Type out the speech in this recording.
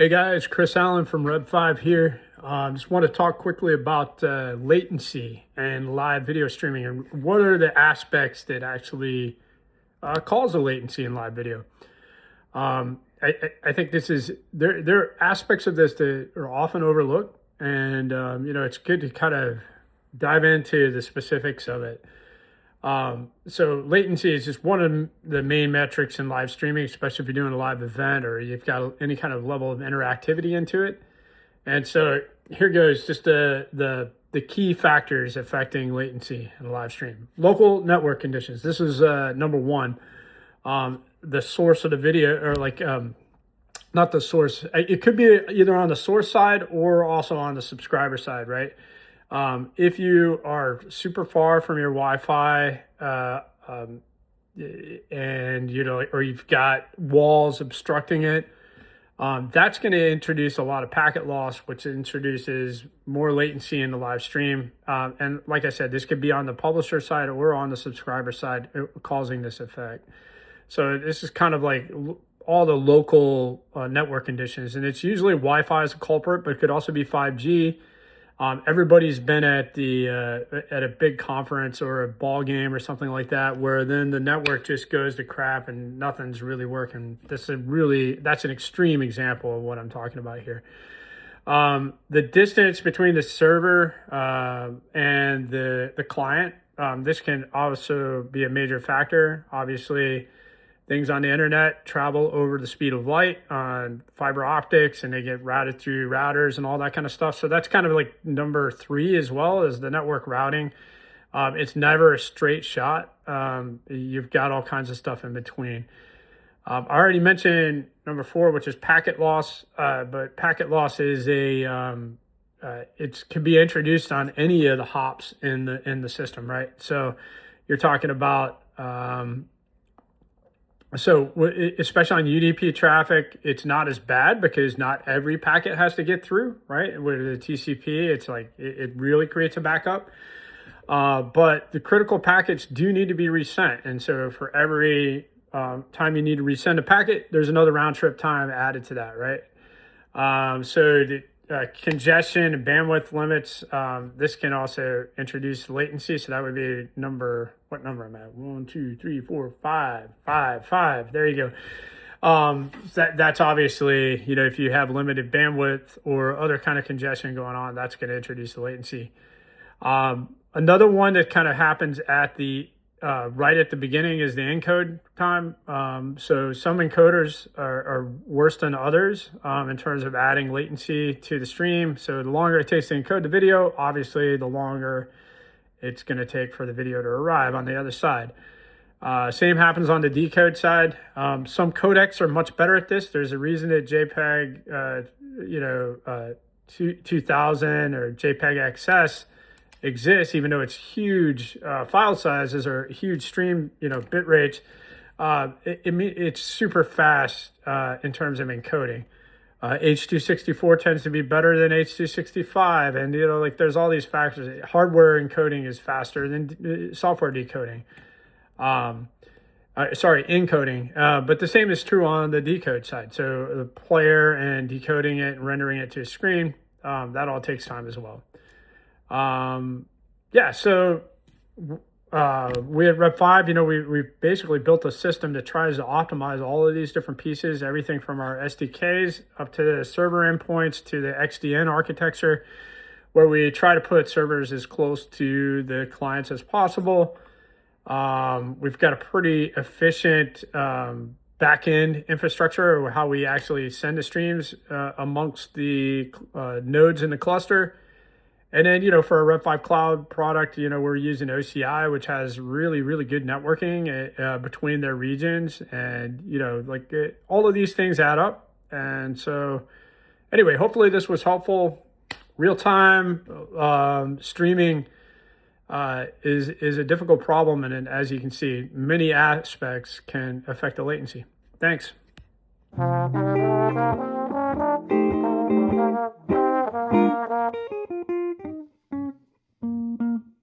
Hey guys, Chris Allen from Rev5 here. Just want to talk quickly about latency and live video streaming and what are the aspects that actually cause the latency in live video. I think there are aspects of this that are often overlooked, and it's good to kind of dive into the specifics of it. So latency is just one of the main metrics in live streaming, especially if you're doing a live event or you've got any kind of level of interactivity into it. And so here goes just the key factors affecting latency in a live stream. Local network conditions. This is number one. The source of the video, or not the source. It could be either on the source side or also on the subscriber side, right? If you are super far from your Wi-Fi, and or you've got walls obstructing it, that's going to introduce a lot of packet loss, which introduces more latency in the live stream. And like I said, this could be on the publisher side or on the subscriber side, causing this effect. So this is kind of like all the local network conditions, and it's usually Wi-Fi as a culprit, but it could also be 5G. Everybody's been at at a big conference or a ball game or something like that, where then the network just goes to crap and nothing's really working. That's an extreme example of what I'm talking about here. The distance between the server and the client, this can also be a major factor. Obviously, things on the internet travel over the speed of light on fiber optics, and they get routed through routers and all that kind of stuff. So that's kind of like number three, as well as the network routing. It's never a straight shot. You've got all kinds of stuff in between. I already mentioned number four, which is packet loss. But packet loss is it can be introduced on any of the hops in the system, right? So you're talking about especially on UDP traffic, it's not as bad because not every packet has to get through, right? With the TCP, it's like it really creates a backup. But the critical packets do need to be resent. And so for every time you need to resend a packet, there's another round trip time added to that, right? So the congestion and bandwidth limits, this can also introduce latency. So that would be what number am I at? 1, 2, 3, 4, 5. There you go. That's obviously, if you have limited bandwidth or other kind of congestion going on, that's going to introduce the latency. Another one that kind of happens at right at the beginning is the encode time. So some encoders are worse than others in terms of adding latency to the stream. So the longer it takes to encode the video, obviously the longer it's going to take for the video to arrive on the other side. Same happens on the decode side. Some codecs are much better at this. There's a reason that JPEG 2000 or JPEG XS exists, even though it's huge file sizes or huge stream bit rates. It's super fast in terms of encoding. H.264 tends to be better than H.265, and there's all these factors. Hardware encoding is faster than software decoding. Encoding. But the same is true on the decode side. So the player and decoding it and rendering it to a screen, that all takes time as well. So we at Rev5, we basically built a system that tries to optimize all of these different pieces, everything from our SDKs up to the server endpoints to the XDN architecture, where we try to put servers as close to the clients as possible. We've got a pretty efficient back-end infrastructure, or how we actually send the streams amongst the nodes in the cluster. And then, for a Rev5 Cloud product, we're using OCI, which has really, really good networking between their regions. And, all of these things add up. And so, anyway, hopefully this was helpful. Real-time streaming is a difficult problem. And as you can see, many aspects can affect the latency. Thanks.